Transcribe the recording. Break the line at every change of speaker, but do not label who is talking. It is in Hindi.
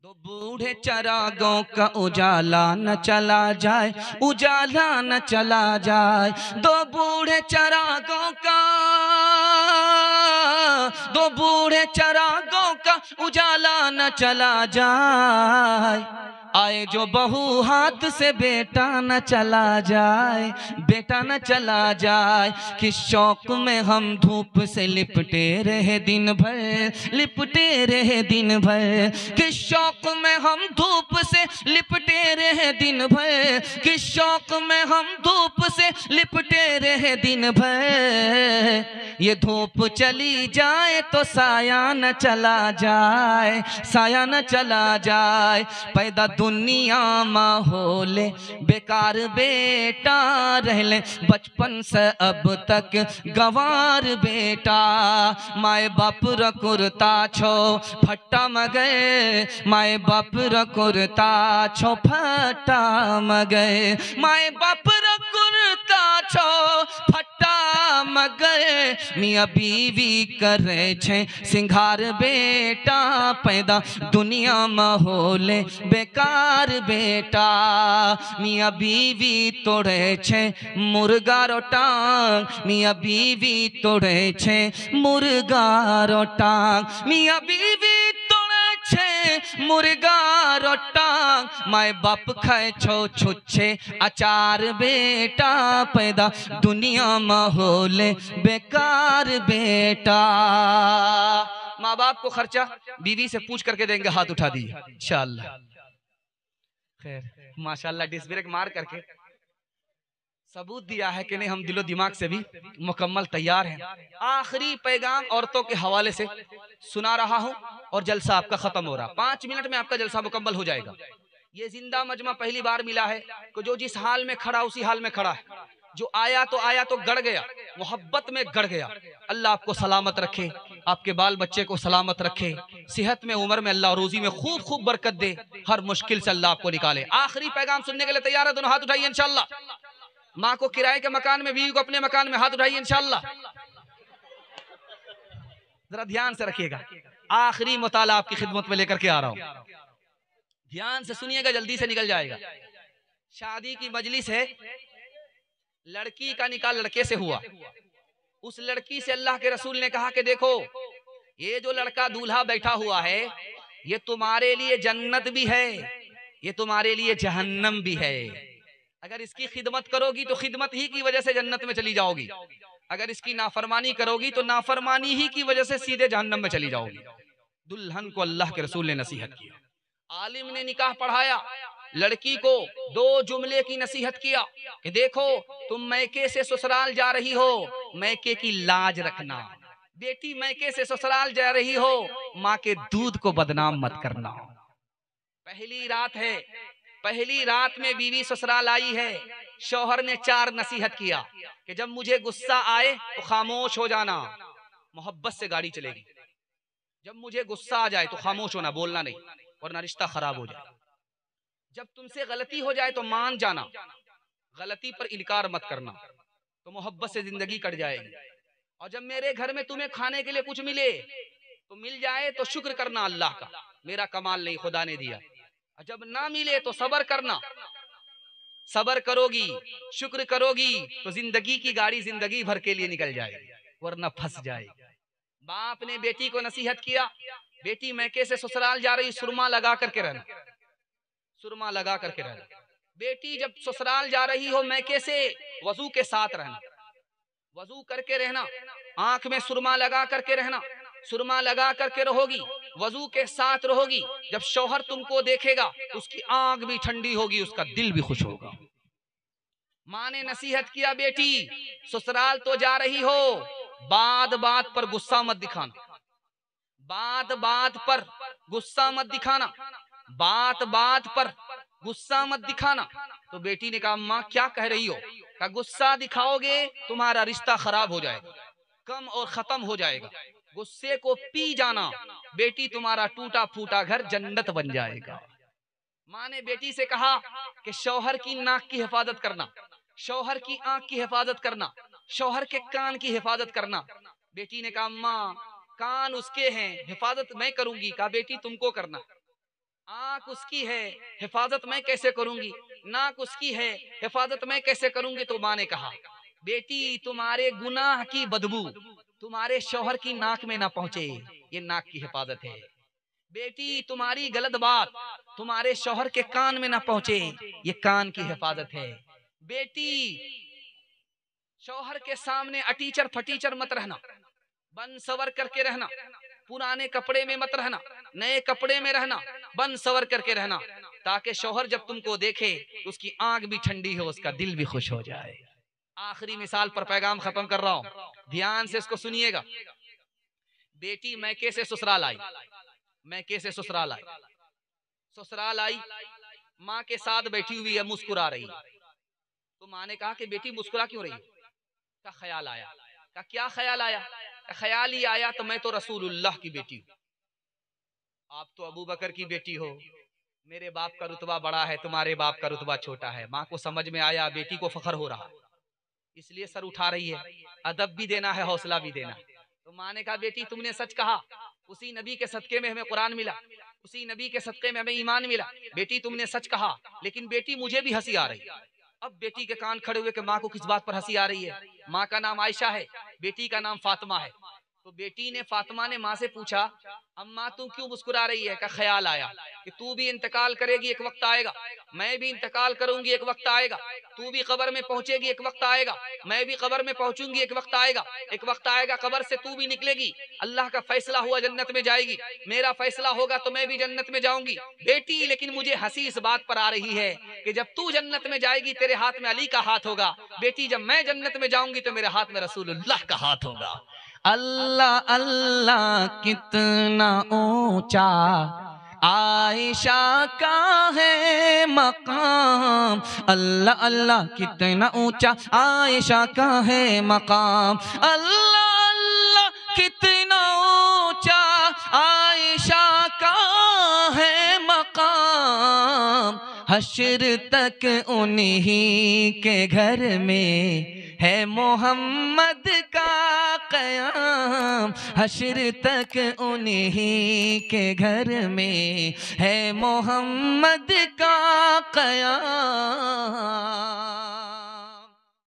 दो बूढ़े चरागों का उजाला न चला जाए, उजाला न चला जाए। दो बूढ़े चरागों का, दो बूढ़े चरागों का उजाला न चला जाए। आए जो बहू हाथ से बेटा न चला जाए, बेटा न चला जाए। किस शौक में हम धूप से लिपटे रहे दिन भर, लिपटे रहे दिन भर। किस शौक में हम धूप से लिपटे रहे दिन भर, किस शौक में हम धूप से लिपटे रहे दिन भर। ये धूप चली जाए तो साया न चला जाए, साया न चला जाए। पैदा दुनिया माहौल बेकार बेटा, रह ले बचपन से अब तक गवार बेटा। माए बाप रकुरता छो फट्टा मगे, माए बाप रकुरता छो फट्टा मगे। माए बाप रकुरता छो फट्टा मगे, मियाँ बीवी करे छे सिंगार बेटा। पैदा दुनिया माहौल बेकार बेटा, मियाँ बीवी तोड़े छे मुर्गा रो टांग, मियाँ बीवी तोड़े छे मुर्गा रो टांग। मियाँ बीवी तोड़े छे मुर्गा रो टांग, माए बाप खाए छो छुच्छे अचार बेटा। पैदा दुनिया माहौल बेकार बेटा। माँ बाप को खर्चा बीवी से पूछ करके देंगे, हाथ उठा दीजिए इंशाअल्लाह। खैर माशाअल्लाह डिस ब्रेक मार करके सबूत दिया है कि नहीं, हम दिलो दिमाग से भी मुकम्मल तैयार हैं। आखिरी पैगाम औरतों के हवाले से सुना रहा हूं और जलसा आपका खत्म हो रहा। 5 मिनट में आपका जलसा मुकम्मल हो जाएगा। ये जिंदा मजमा पहली बार मिला है कि जो जिस हाल में खड़ा उसी हाल में खड़ा है। जो आया तो गड़ गया, मोहब्बत में गड़ गया। अल्लाह आपको सलामत रखे, आपके बाल बच्चे को सलामत रखे, सेहत में उम्र में अल्लाह रोजी में खूब खूब बरकत दे, हर मुश्किल से अल्लाह आपको निकाले। आखिरी पैगाम सुनने के लिए तैयार है? दोनों हाथ उठाइए इंशाअल्लाह। माँ को किराए के मकान में, बीवी को अपने मकान में, हाथ उठाइए इंशाअल्लाह। जरा ध्यान से रखिएगा, आखिरी मुताला आपकी खिदमत में लेकर के आ रहा हूं। ध्यान से सुनिएगा, जल्दी से निकल जाएगा। शादी की मजलिस है, लड़की का निकाह लड़के से हुआ। उस लड़की से अल्लाह के रसूल ने कहा कि देखो ये जो लड़का दूल्हा बैठा हुआ है, ये तुम्हारे लिए जन्नत भी है, ये तुम्हारे लिए जहन्नम भी है। अगर इसकी खिदमत करोगी तो खिदमत ही की वजह से जन्नत में चली जाओगी, अगर इसकी नाफरमानी करोगी तो नाफरमानी ही की वजह से सीधे जहन्नम में चली जाओगी। दुल्हन को अल्लाह के रसूल ने नसीहत किया, आलिम ने निकाह पढ़ाया, लड़की को 2 जुमले की नसीहत किया कि देखो तुम मैके से ससुराल जा रही हो, मैके की लाज रखना। बेटी मैके से ससुराल जा रही हो, माँ के दूध को बदनाम मत करना। पहली रात है, पहली रात में बीवी ससुराल आई है, शौहर ने 4 नसीहत किया कि जब मुझे गुस्सा आए तो खामोश हो जाना, मोहब्बत से गाड़ी चलेगी। जब मुझे गुस्सा आ जाए तो खामोश होना, बोलना नहीं, वरना रिश्ता खराब हो जाए। जब तुमसे गलती हो जाए तो मान जाना, गलती पर इनकार मत करना, तो मोहब्बत से जिंदगी कट जाएगी। और जब मेरे घर में तुम्हें खाने के लिए कुछ मिले तो मिल जाए तो शुक्र करना अल्लाह का, मेरा कमाल नहीं खुदा ने दिया। और जब ना मिले तो सबर करना, सबर करोगी शुक्र करोगी तो जिंदगी की गाड़ी जिंदगी भर के लिए निकल जाएगी, वरना फंस जाएगी। बाप ने बेटी को नसीहत किया, बेटी मैके से ससुराल जा रही, सुरमा लगा करके रहना, सुरमा लगा करके रहना। बेटी जब ससुराल जा रही हो मैके से, वजू के साथ रहना, वजू करके रहना, आंख में सुरमा लगा करके रहना, सुरमा लगा करके रहोगी, वजू के साथ रहोगी। जब शौहर तुमको देखेगा उसकी आंख भी ठंडी होगी, उसका दिल भी खुश होगा। माँ ने नसीहत किया, बेटी ससुराल तो जा रही हो, बात बात पर गुस्सा मत दिखाना, बात बात पर गुस्सा मत दिखाना, बात बात पर गुस्सा मत दिखाना। तो बेटी ने कहा माँ क्या कह रही हो? कहा गुस्सा दिखाओगे तुम्हारा रिश्ता खराब हो जाएगा, कम और खत्म हो जाएगा। गुस्से को पी जाना, बेटी तुम्हारा टूटा फूटा घर जन्नत बन जाएगा। माँ ने बेटी से कहा कि शौहर की नाक की हिफाजत करना, शौहर की आंख की हिफाजत करना, शौहर के कान की हिफाजत करना। बेटी ने कहा माँ कान उसके हैं, हिफाजत मैं करूंगी। कहा बेटी तुमको करना, आंख उसकी है, हिफाजत मैं कैसे करूंगी, नाक उसकी है, हिफाजत मैं कैसे करूंगी। तो माँ ने कहा, बेटी तुम्हारे गुनाह की बदबू तुम्हारे शौहर की नाक में ना पहुंचे, ये नाक की हिफाजत है। बेटी तुम्हारी गलत बात तुम्हारे शौहर के कान में ना पहुंचे, ये कान की हिफाजत है। बेटी शौहर के सामने अटीचर फटीचर मत रहना, बन सवर करके रहना, पुराने कपड़े में मत रहना, नए कपड़े में रहना, बन सवर करके रहना, ताकि शौहर जब तुमको देखे तो उसकी आंख भी ठंडी हो, उसका दिल भी खुश हो जाए। आखिरी मिसाल पर पैगाम खत्म कर रहा हूं, ध्यान से इसको सुनिएगा। बेटी मैके से ससुराल आई, मैके से ससुराल आई, ससुराल आई, माँ के साथ बैठी हुई है, मुस्कुरा रही है। तो माँ ने कहा कि बेटी मुस्कुरा क्यों रही है? का ख्याल आया। का क्या ख्याल आया? का ख्याल ही आया तो मैं तो रसूलुल्लाह की बेटी हूँ, आप तो अबू बकर की बेटी हो, मेरे बाप का रुतबा बड़ा है, तुम्हारे बाप का रुतबा छोटा है। माँ को समझ में आया बेटी को फख्र हो रहा, इसलिए सर उठा रही है। अदब भी देना है, हौसला भी देना है। तो माँ ने कहा, बेटी तुमने सच कहा, उसी नबी के सदके में हमें कुरान मिला, उसी नबी के सदके में हमें ईमान मिला। बेटी तुमने सच कहा, लेकिन बेटी मुझे भी हंसी आ रही है। अब बेटी के कान खड़े हुए कि माँ को किस बात पर हंसी आ रही है? माँ का नाम आयशा है, बेटी का नाम फातिमा है। तो बेटी ने, फातिमा ने माँ से पूछा, अम्मा तू क्यों मुस्कुरा रही है? का ख्याल आया कि तू भी इंतकाल करेगी, एक वक्त आएगा, मैं भी इंतकाल करूंगी, एक वक्त आएगा, तू भी कब्र में पहुंचेगी, एक वक्त आएगा, मैं भी कब्र में पहुंचूंगी, एक वक्त आएगा, एक वक्त आएगा कब्र से तू भी निकलेगी, अल्लाह का फैसला हुआ जन्नत में जाएगी, मेरा फैसला होगा तो मैं भी जन्नत में जाऊंगी। बेटी लेकिन मुझे हंसी इस बात पर आ रही है कि जब तू जन्नत में जाएगी तेरे हाथ में अली का हाथ होगा, बेटी जब मैं जन्नत में जाऊंगी तो मेरे हाथ में रसूलुल्लाह का हाथ होगा। अल्लाह अल्लाह कितना ऊंचा आयशा का है मकाम, अल्लाह अल्लाह कितना ऊंचा आयशा का है मकाम, अल्लाह अल्लाह कितना ऊंचा आयशा का है मकाम, हश्र तक उन्हीं के घर में है मोहम्मद का क़याम, हश्र तक उन्हीं के घर में है मोहम्मद का क़याम।